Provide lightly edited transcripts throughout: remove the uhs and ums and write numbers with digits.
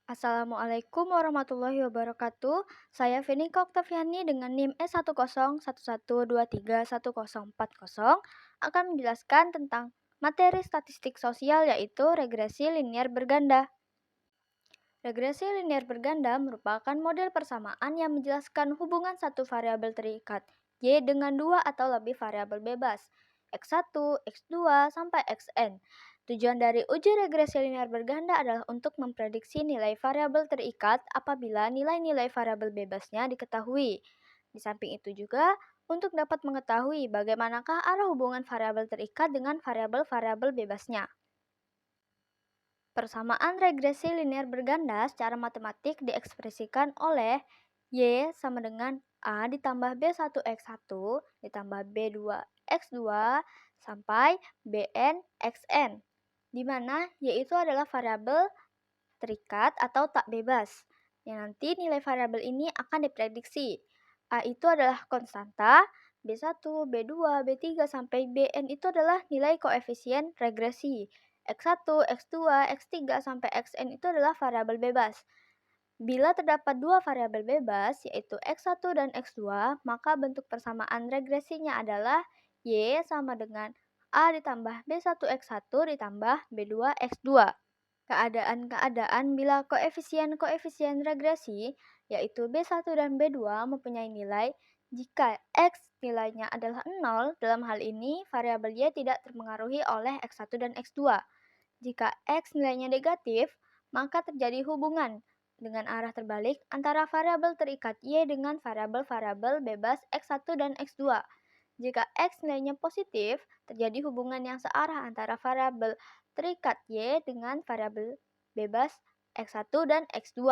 Assalamualaikum warahmatullahi wabarakatuh. Saya Fenika Oktaviani dengan NIM S1011123104 akan menjelaskan tentang materi statistik sosial yaitu regresi linier berganda. Regresi linier berganda merupakan model persamaan yang menjelaskan hubungan satu variabel terikat Y dengan dua atau lebih variabel bebas X1, X2, sampai Xn. Tujuan dari uji regresi linier berganda adalah untuk memprediksi nilai variabel terikat apabila nilai-nilai variabel bebasnya diketahui. Di samping itu juga, untuk dapat mengetahui bagaimanakah arah hubungan variabel terikat dengan variabel-variabel bebasnya. Persamaan regresi linier berganda secara matematik diekspresikan oleh Y sama dengan A ditambah B1X1 ditambah B2X2 sampai Bn Xn, di mana Y itu adalah variabel terikat atau tak bebas, yang nanti nilai variabel ini akan diprediksi. A itu adalah konstanta, B1, B2, B3, sampai Bn itu adalah nilai koefisien regresi. X1, X2, X3, sampai Xn itu adalah variabel bebas. Bila terdapat dua variabel bebas, yaitu X1 dan X2, maka bentuk persamaan regresinya adalah Y sama dengan A ditambah B1X1 ditambah B2X2. Keadaan-keadaan bila koefisien-koefisien regresi, yaitu B1 dan B2 mempunyai nilai jika X nilainya adalah 0, dalam hal ini variabel Y tidak terpengaruhi oleh X1 dan X2. Jika X nilainya negatif, maka terjadi hubungan dengan arah terbalik antara variabel terikat Y dengan variabel-variabel bebas X1 dan X2. Jika X nilainya positif, terjadi hubungan yang searah antara variabel terikat Y dengan variabel bebas X1 dan X2.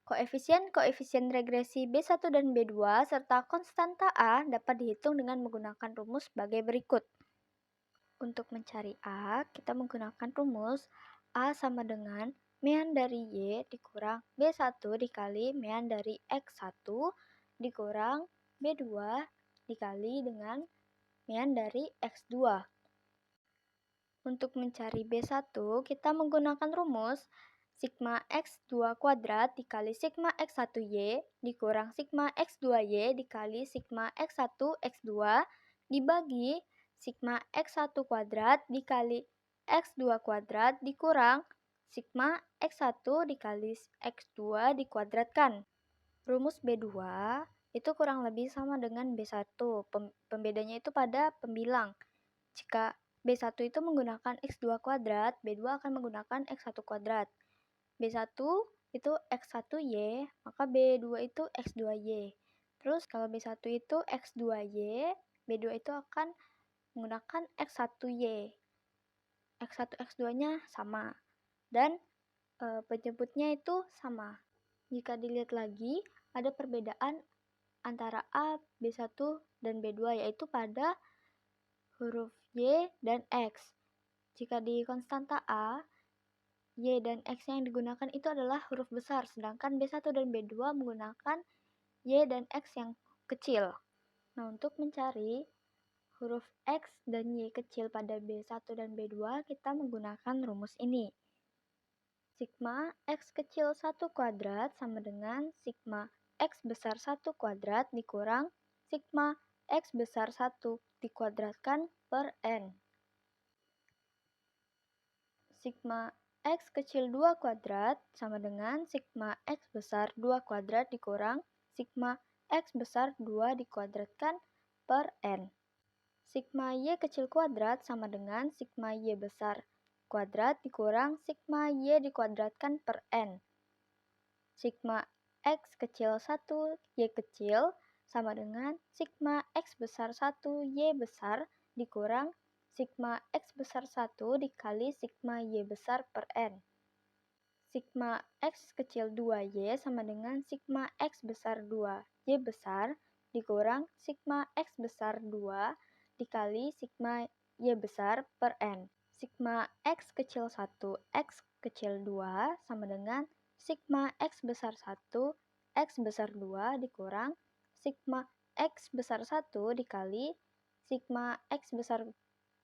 Koefisien-koefisien regresi B1 dan B2 serta konstanta A dapat dihitung dengan menggunakan rumus sebagai berikut. Untuk mencari A, kita menggunakan rumus A sama dengan mean dari Y dikurang B1 dikali mean dari X1 dikurang B2 dikali dengan mean dari X2. Untuk mencari B1, kita menggunakan rumus sigma X2 kuadrat dikali sigma X1Y dikurang sigma X2Y dikali sigma X1 X2 dibagi sigma X1 kuadrat dikali X2 kuadrat dikurang sigma X1 dikali X2 dikuadratkan. Rumus B2 itu kurang lebih sama dengan B1. Pembedanya itu pada pembilang. Jika B1 itu menggunakan X2 kuadrat, B2 akan menggunakan X1 kuadrat. B1 itu X1Y, maka B2 itu X2Y. Terus kalau B1 itu X2Y, B2 itu akan menggunakan X1Y. X1, X2-nya sama. Dan penjemputnya itu sama. Jika dilihat lagi, ada perbedaan antara A, B1, dan B2, yaitu pada huruf Y dan X. Jika di konstanta A, Y dan X yang digunakan itu adalah huruf besar, sedangkan B1 dan B2 menggunakan Y dan X yang kecil. Nah, untuk mencari huruf X dan Y kecil pada B1 dan B2, kita menggunakan rumus ini. Sigma X kecil 1 kuadrat sama dengan sigma X besar 1 kuadrat dikurang sigma X besar 1 dikuadratkan per N. Sigma X kecil 2 kuadrat sama dengan sigma X besar 2 kuadrat dikurang sigma X besar 2 dikuadratkan per N. Sigma Y kecil kuadrat sama dengan sigma Y besar kuadrat dikurang sigma Y dikuadratkan per N. Sigma X kecil 1 Y kecil sama dengan sigma X besar 1 Y besar dikurang sigma X besar 1 dikali sigma Y besar per N. Sigma X kecil 2Y sama dengan sigma X besar 2 Y besar dikurang sigma X besar 2 dikali sigma Y besar per N. Sigma X kecil 1 X kecil 2 sama dengan sigma X besar 1 X besar 2 dikurang sigma X besar 1 dikali sigma X besar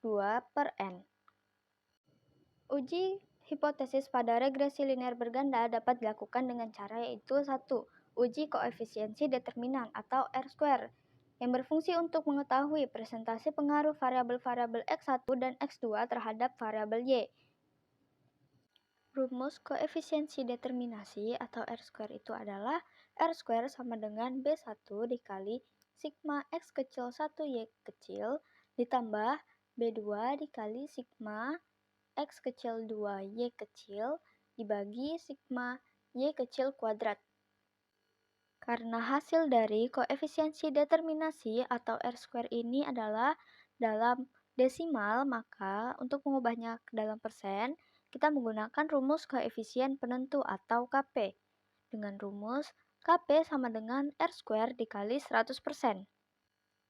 2 per N. Uji hipotesis pada regresi linear berganda dapat dilakukan dengan cara yaitu 1. Uji koefisiensi determinan atau R-square yang berfungsi untuk mengetahui presentasi pengaruh variabel-variabel X1 dan X2 terhadap variabel Y. Rumus koefisiensi determinasi atau R-square itu adalah R-square sama dengan B1 dikali sigma X kecil 1 Y kecil ditambah B2 dikali sigma X kecil 2 Y kecil dibagi sigma Y kecil kuadrat. Karena hasil dari koefisiensi determinasi atau R-square ini adalah dalam desimal, maka untuk mengubahnya ke dalam persen, kita menggunakan rumus koefisien penentu atau KP. Dengan rumus KP sama dengan R-square dikali 100%.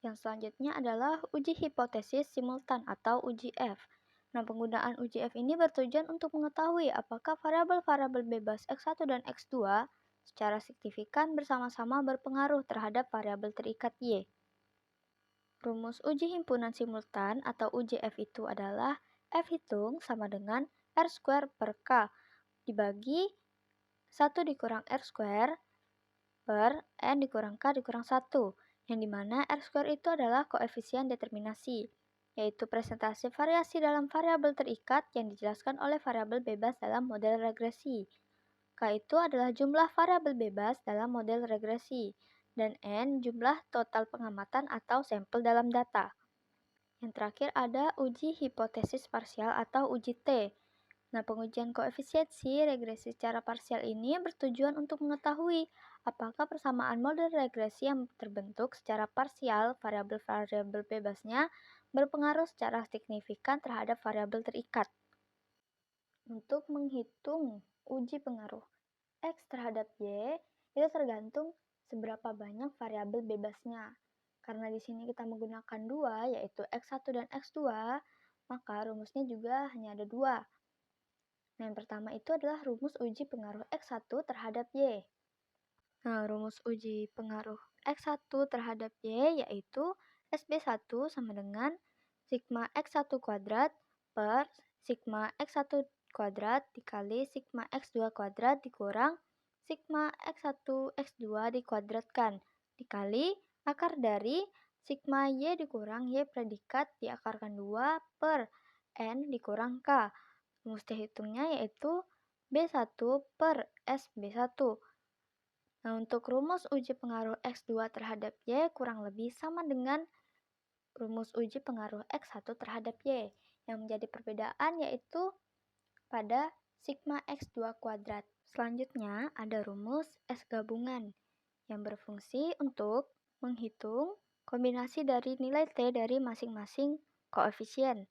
Yang selanjutnya adalah uji hipotesis simultan atau uji F. Nah, penggunaan uji F ini bertujuan untuk mengetahui apakah variabel-variabel bebas X1 dan X2 secara signifikan bersama-sama berpengaruh terhadap variabel terikat Y. Rumus uji himpunan simultan atau uji F itu adalah F hitung sama dengan R square per K dibagi 1 dikurang R square per N dikurang K dikurang 1, yang dimana R square itu adalah koefisien determinasi, yaitu presentasi variasi dalam variabel terikat yang dijelaskan oleh variabel bebas dalam model regresi. K itu adalah jumlah variabel bebas dalam model regresi, dan N jumlah total pengamatan atau sampel dalam data. Yang terakhir ada uji hipotesis parsial atau uji T. Nah, pengujian koefisiensi regresi secara parsial ini bertujuan untuk mengetahui apakah persamaan model regresi yang terbentuk secara parsial variabel-variabel bebasnya berpengaruh secara signifikan terhadap variabel terikat. Untuk menghitung uji pengaruh X terhadap Y, itu tergantung seberapa banyak variabel bebasnya. Karena di sini kita menggunakan dua, yaitu X1 dan X2, maka rumusnya juga hanya ada dua. Nah, yang pertama itu adalah rumus uji pengaruh X1 terhadap Y. Nah, rumus uji pengaruh X1 terhadap Y yaitu SB1 sama dengan sigma X1 kuadrat per sigma X1 kuadrat dikali sigma X2 kuadrat dikurang sigma X1 X2 dikuadratkan dikali akar dari sigma Y dikurang Y predikat diakarkan 2 per N dikurang K. Rumus hitungnya yaitu B1 per SB1. Nah, untuk rumus uji pengaruh X2 terhadap Y kurang lebih sama dengan rumus uji pengaruh X1 terhadap Y. Yang menjadi perbedaan yaitu pada sigma X2 kuadrat. Selanjutnya ada rumus S gabungan yang berfungsi untuk menghitung kombinasi dari nilai T dari masing-masing koefisien.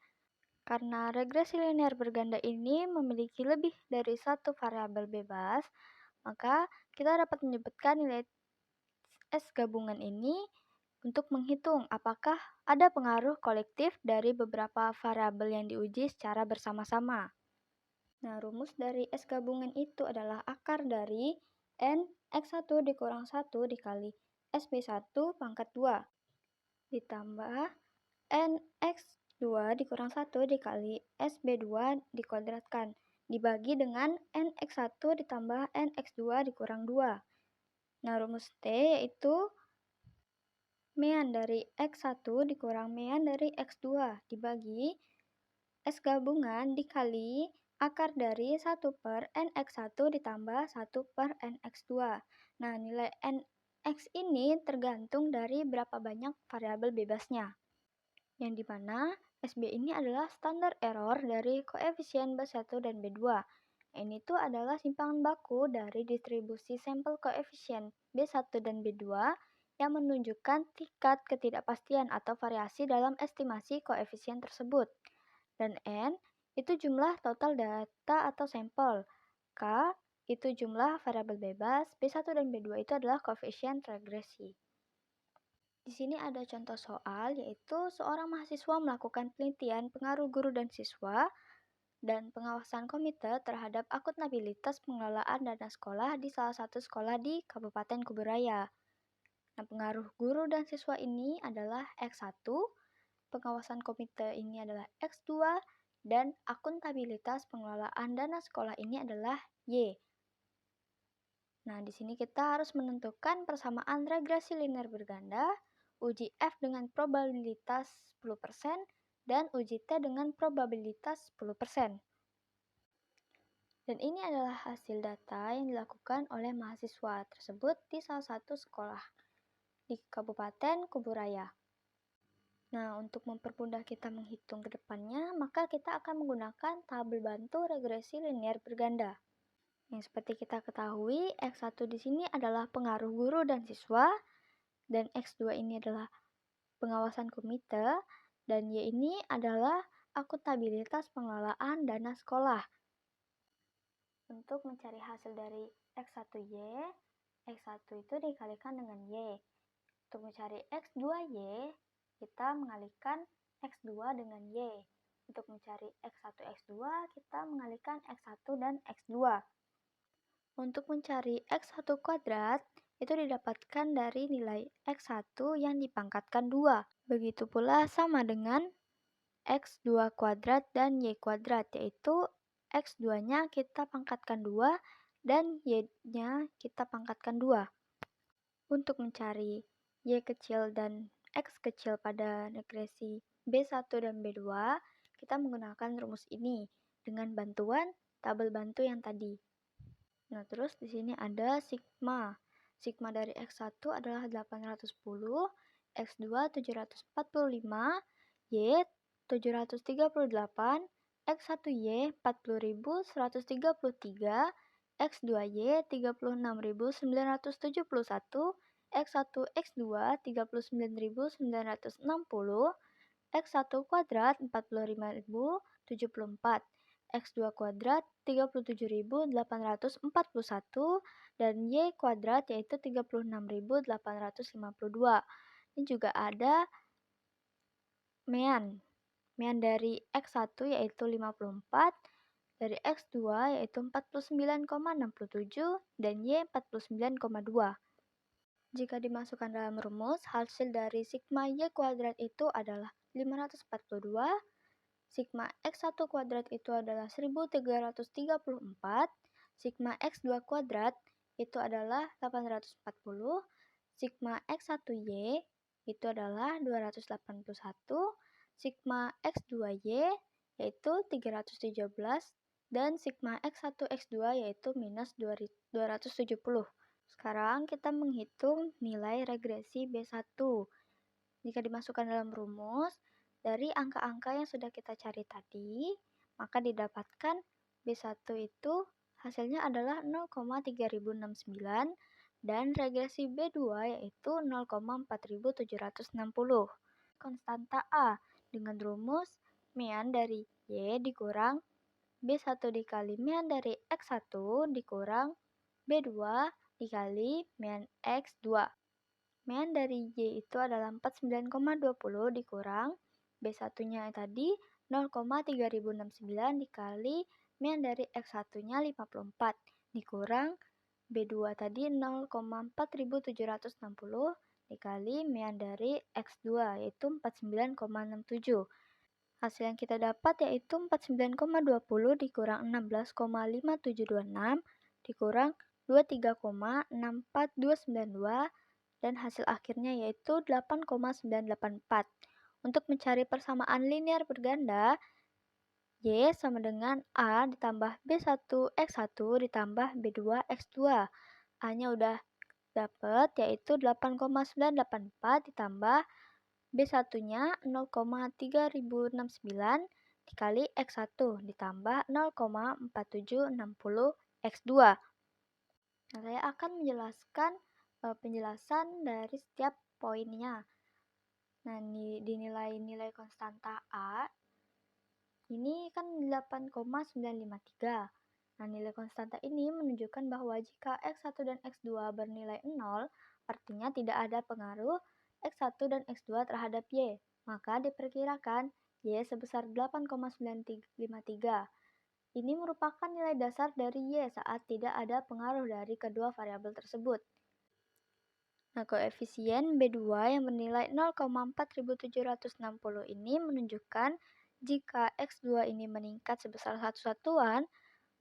Karena regresi linear berganda ini memiliki lebih dari satu variabel bebas, maka kita dapat menyebutkan nilai S gabungan ini untuk menghitung apakah ada pengaruh kolektif dari beberapa variabel yang diuji secara bersama-sama. Nah, rumus dari S gabungan itu adalah akar dari N X1 dikurang 1 dikali SB1 pangkat 2 ditambah N X2 dikurang 1 dikali SB2 dikuadratkan dibagi dengan NX1 ditambah NX2 dikurang 2. Nah, rumus T yaitu mean dari X1 dikurang mean dari X2 dibagi S gabungan dikali akar dari 1 per NX1 ditambah 1 per NX2. Nah, nilai NX ini tergantung dari berapa banyak variabel bebasnya. Yang dimana SB ini adalah standar error dari koefisien B1 dan B2. Ini tuh adalah simpangan baku dari distribusi sampel koefisien B1 dan B2 yang menunjukkan tingkat ketidakpastian atau variasi dalam estimasi koefisien tersebut. Dan N itu jumlah total data atau sampel. K itu jumlah variabel bebas, B1 dan B2 itu adalah koefisien regresi. Di sini ada contoh soal, yaitu seorang mahasiswa melakukan penelitian pengaruh guru dan siswa dan pengawasan komite terhadap akuntabilitas pengelolaan dana sekolah di salah satu sekolah di Kabupaten Kuburaya. Nah, pengaruh guru dan siswa ini adalah X1, pengawasan komite ini adalah X2, dan akuntabilitas pengelolaan dana sekolah ini adalah Y. Nah, di sini kita harus menentukan persamaan regresi linear berganda, uji F dengan probabilitas 10%, dan uji T dengan probabilitas 10%. Dan ini adalah hasil data yang dilakukan oleh mahasiswa tersebut di salah satu sekolah di Kabupaten Kuburaya. Nah, untuk mempermudah kita menghitung ke depannya, maka kita akan menggunakan tabel bantu regresi linear berganda. Yang seperti kita ketahui, X1 di sini adalah pengaruh guru dan siswa, dan X2 ini adalah pengawasan komite, dan Y ini adalah akuntabilitas pengelolaan dana sekolah. Untuk mencari hasil dari X1Y, X1 itu dikalikan dengan Y. Untuk mencari X2Y, kita mengalihkan X2 dengan Y. Untuk mencari X1, X2, kita mengalihkan X1 dan X2. Untuk mencari X1 kuadrat, itu didapatkan dari nilai X1 yang dipangkatkan 2. Begitu pula sama dengan X2 kuadrat dan Y kuadrat, yaitu X2-nya kita pangkatkan 2 dan Y-nya kita pangkatkan 2. Untuk mencari Y kecil dan X kecil pada regresi B1 dan B2, kita menggunakan rumus ini dengan bantuan tabel bantu yang tadi. Nah, terus di sini ada sigma. Sigma dari X1 adalah 810, X2 745, Y 738, X1Y 40.133, X2Y 36.971, X1 X2 39.960, X1 kuadrat 45.074, X2 kuadrat 37.841, dan Y kuadrat yaitu 36.852. Ini juga ada mean. Mean dari X1 yaitu 54, dari X2 yaitu 49,67, dan Y 49,2. Jika dimasukkan dalam rumus, hasil dari sigma Y kuadrat itu adalah 542, sigma X1 kuadrat itu adalah 1334, sigma X2 kuadrat itu adalah 840, sigma X1Y itu adalah 281, sigma X2Y yaitu 317, dan sigma X1 X2 yaitu minus 270. Sekarang kita menghitung nilai regresi B1. Jika dimasukkan dalam rumus, dari angka-angka yang sudah kita cari tadi, maka didapatkan B1 itu hasilnya adalah 0,3069 dan regresi B2 yaitu 0,4760. Konstanta A dengan rumus mean dari Y dikurang B1 dikali mean dari X1 dikurang B2 dikali mean X2. Mean dari Y itu adalah 49,20 dikurang B1-nya tadi 0,3069 dikali mean dari X1-nya 54 dikurang B2 tadi 0,4760 dikali mean dari X2 yaitu 49,67. Hasil yang kita dapat yaitu 49,20 dikurang 16,5726 dikurang 23,64292 dan hasil akhirnya yaitu 8,984. Untuk mencari persamaan linear berganda, Y sama dengan A ditambah B1 X1 ditambah B2 X2. A-nya udah dapet yaitu 8,984 ditambah B1-nya 0,3069 dikali X1 ditambah 0,4760 X2. Nah, saya akan menjelaskan penjelasan dari setiap poinnya. Nah, dinilai konstanta A ini kan 8,953. Nah, nilai konstanta ini menunjukkan bahwa jika X1 dan X2 bernilai 0, artinya tidak ada pengaruh X1 dan X2 terhadap Y. Maka diperkirakan Y sebesar 8,953. Ini merupakan nilai dasar dari Y saat tidak ada pengaruh dari kedua variabel tersebut. Nah, koefisien B2 yang bernilai 0,4760 ini menunjukkan Jika X2 ini meningkat sebesar satu satuan,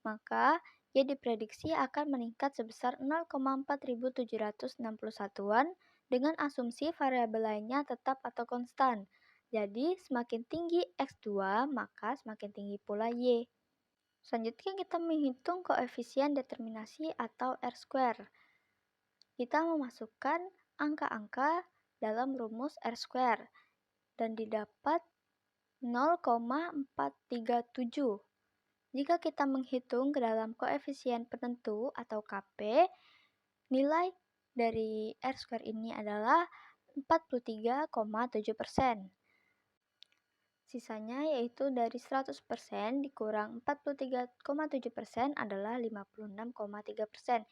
maka Y diprediksi akan meningkat sebesar 0,4760 satuan dengan asumsi variabel lainnya tetap atau konstan. Jadi, semakin tinggi X2, maka semakin tinggi pula Y. Selanjutnya kita menghitung koefisien determinasi atau R-square. Kita memasukkan angka-angka dalam rumus R-square dan didapat 0,437. Jika kita menghitung ke dalam koefisien penentu atau KP, nilai dari R-square ini adalah 43,7%. Sisanya yaitu dari 100% dikurang 43,7% adalah 56,3%,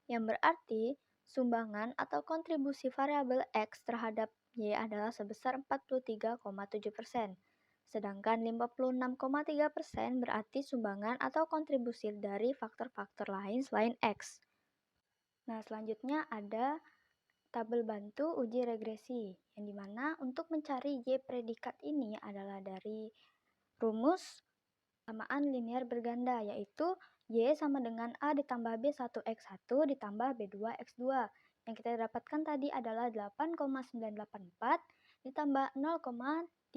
yang berarti sumbangan atau kontribusi variabel X terhadap Y adalah sebesar 43,7%. Sedangkan 56,3% berarti sumbangan atau kontribusi dari faktor-faktor lain selain X. Nah, selanjutnya ada tabel bantu uji regresi, yang dimana untuk mencari Y predikat ini adalah dari rumus samaan linear berganda, yaitu Y sama dengan A ditambah B1X1 ditambah B2X2. Yang kita dapatkan tadi adalah 8,984 ditambah 0,3069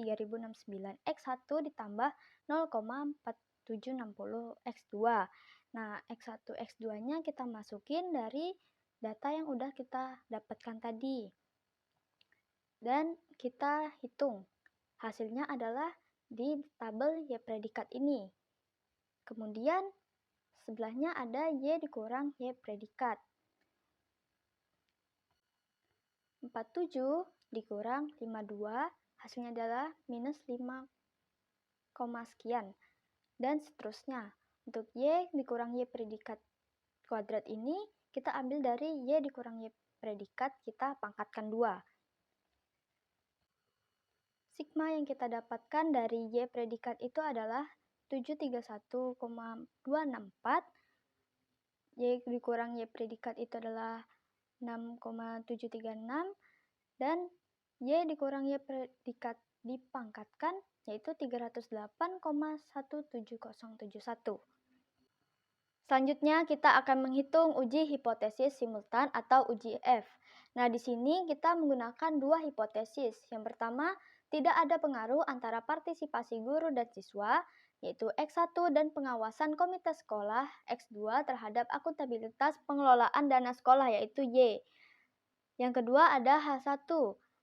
X1 ditambah 0,4760 X2. Nah, X1, X2-nya kita masukin dari data yang udah kita dapatkan tadi. Dan kita hitung. Hasilnya adalah di tabel Y predikat ini. Kemudian sebelahnya ada Y dikurang Y predikat. 47 dikurang 52 hasilnya adalah minus 5, sekian. Dan seterusnya. Untuk Y dikurang Y predikat kuadrat ini, kita ambil dari Y dikurang Y predikat, kita pangkatkan 2. Sigma yang kita dapatkan dari Y predikat itu adalah 731,264. Y dikurang Y predikat itu adalah 6,736. Dan Y dikurang Y predikat dipangkatkan yaitu 308,17071. Selanjutnya kita akan menghitung uji hipotesis simultan atau uji F. Nah, di sini kita menggunakan dua hipotesis. Yang pertama, tidak ada pengaruh antara partisipasi guru dan siswa, yaitu X1 dan pengawasan komite sekolah, X2 terhadap akuntabilitas pengelolaan dana sekolah, yaitu Y. Yang kedua ada H1,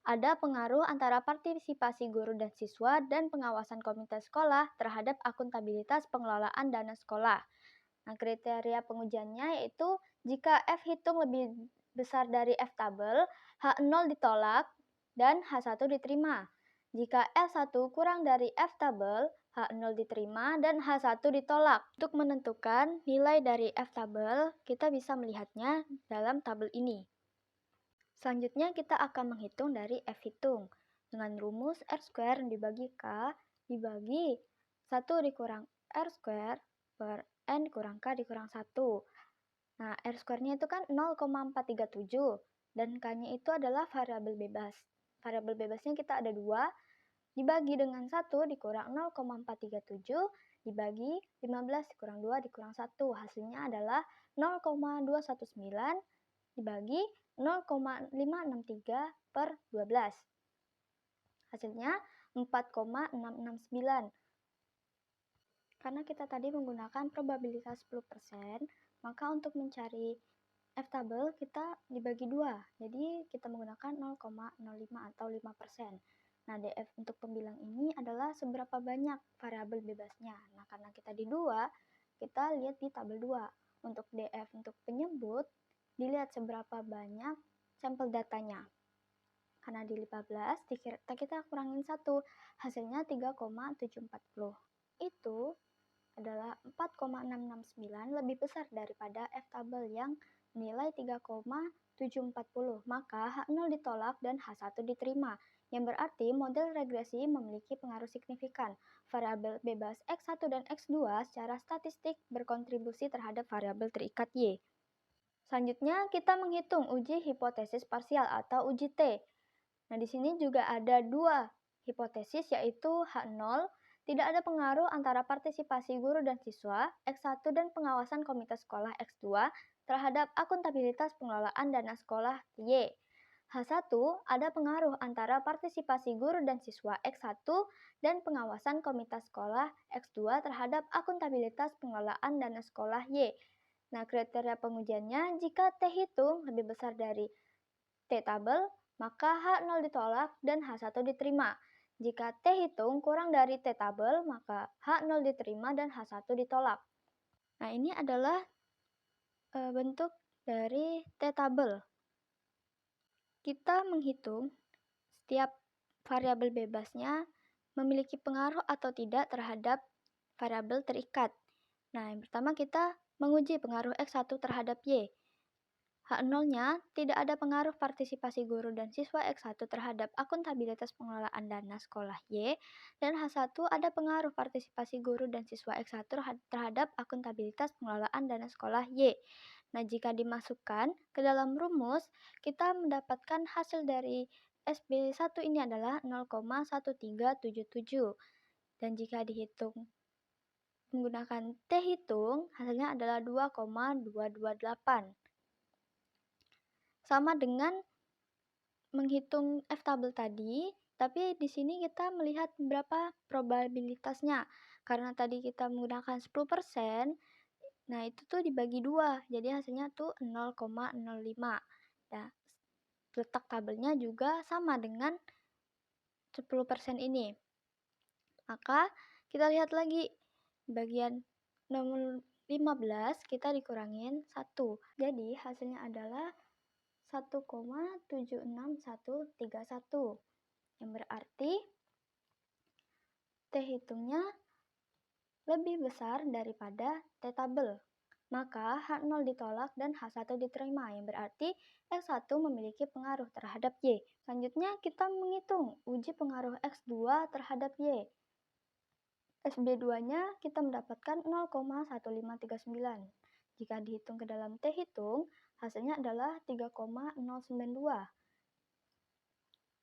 ada pengaruh antara partisipasi guru dan siswa dan pengawasan komite sekolah terhadap akuntabilitas pengelolaan dana sekolah. Nah, kriteria pengujiannya yaitu jika F hitung lebih besar dari F tabel, H0 ditolak dan H1 diterima. Jika F1 kurang dari F tabel, H0 diterima dan H1 ditolak. Untuk menentukan nilai dari F tabel, kita bisa melihatnya dalam tabel ini. Selanjutnya kita akan menghitung dari F hitung dengan rumus R² dibagi K dibagi 1 dikurang R² per N dikurang K dikurang 1. Nah, R²-nya itu kan 0,437 dan K-nya itu adalah variabel bebas. Variabel bebasnya kita ada 2, dibagi dengan 1 dikurang 0,437 dibagi 15 dikurang 2 dikurang 1. Hasilnya adalah 0,219 dibagi 0,563 per 12. Hasilnya 4,669. Karena kita tadi menggunakan probabilitas 10%, maka untuk mencari F tabel kita dibagi 2. Jadi kita menggunakan 0,05 atau 5%. Nah, DF untuk pembilang ini adalah seberapa banyak variabel bebasnya. Nah, karena kita di 2, kita lihat di tabel 2. Untuk DF untuk penyebut, dilihat seberapa banyak sampel datanya. Karena di 15, kita kurangin 1, hasilnya 3,740. Itu adalah 4,669 lebih besar daripada F tabel yang nilai 3,740. Maka H0 ditolak dan H1 diterima. Yang berarti model regresi memiliki pengaruh signifikan. Variabel bebas X1 dan X2 secara statistik berkontribusi terhadap variabel terikat Y. Selanjutnya kita menghitung uji hipotesis parsial atau uji T. Nah, di sini juga ada dua hipotesis yaitu H0 Tidak ada pengaruh antara partisipasi guru dan siswa X1 dan pengawasan komite sekolah X2 terhadap akuntabilitas pengelolaan dana sekolah Y. H1 ada pengaruh antara partisipasi guru dan siswa X1 dan pengawasan komite sekolah X2 terhadap akuntabilitas pengelolaan dana sekolah Y. Nah, kriteria pengujiannya jika T hitung lebih besar dari T tabel, maka H0 ditolak dan H1 diterima. Jika T hitung kurang dari T tabel, maka H0 diterima dan H1 ditolak. Nah, ini adalah bentuk dari T tabel. Kita menghitung setiap variabel bebasnya memiliki pengaruh atau tidak terhadap variabel terikat. Nah, yang pertama kita menguji pengaruh X1 terhadap Y. H0-nya tidak ada pengaruh partisipasi guru dan siswa X1 terhadap akuntabilitas pengelolaan dana sekolah Y, dan H1 ada pengaruh partisipasi guru dan siswa X1 terhadap akuntabilitas pengelolaan dana sekolah Y. Nah, jika dimasukkan ke dalam rumus, kita mendapatkan hasil dari SB1 ini adalah 0,1377. Dan jika dihitung menggunakan T hitung, hasilnya adalah 2,228. Sama dengan menghitung F tabel tadi, tapi di sini kita melihat berapa probabilitasnya. Karena tadi kita menggunakan 10%, nah itu tuh dibagi 2, jadi hasilnya tuh 0,05. Nah, letak tabelnya juga sama dengan 10% ini. Maka kita lihat lagi bagian nomor 15 kita dikurangin 1. Jadi hasilnya adalah 1,76131, yang berarti T hitungnya lebih besar daripada T tabel. Maka H0 ditolak dan H1 diterima, yang berarti X1 memiliki pengaruh terhadap Y. Selanjutnya kita menghitung uji pengaruh X2 terhadap Y. SB2-nya kita mendapatkan 0,1539. Jika dihitung ke dalam T hitung, hasilnya adalah 3,092.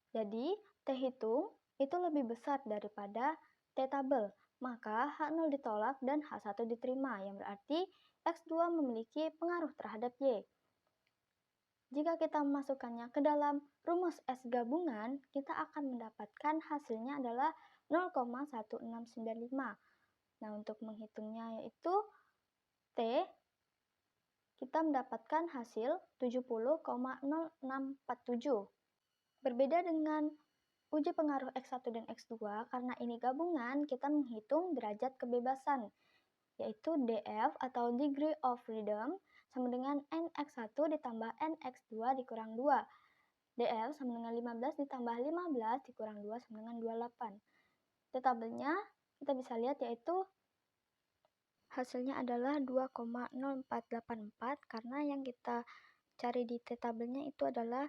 Jadi, T hitung itu lebih besar daripada T tabel. Maka H0 ditolak dan H1 diterima, yang berarti X2 memiliki pengaruh terhadap Y. Jika kita memasukkannya ke dalam rumus S gabungan, kita akan mendapatkan hasilnya adalah 0,1695. Nah, untuk menghitungnya yaitu T, kita mendapatkan hasil 70,0647. Berbeda dengan uji pengaruh X1 dan X2, karena ini gabungan, kita menghitung derajat kebebasan, yaitu DF atau degree of freedom, sama dengan NX1 ditambah NX2 dikurang 2. DF sama dengan 15 ditambah 15 dikurang 2 sama dengan 28. Di tabelnya kita bisa lihat yaitu hasilnya adalah 2,0484, karena yang kita cari di T tabelnya itu adalah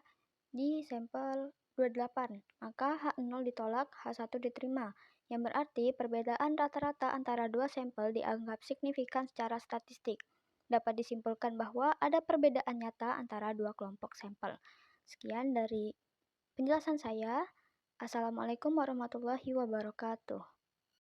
di sampel 28. Maka H0 ditolak, H1 diterima. Yang berarti perbedaan rata-rata antara dua sampel dianggap signifikan secara statistik. Dapat disimpulkan bahwa ada perbedaan nyata antara dua kelompok sampel. Sekian dari penjelasan saya. Assalamualaikum warahmatullahi wabarakatuh.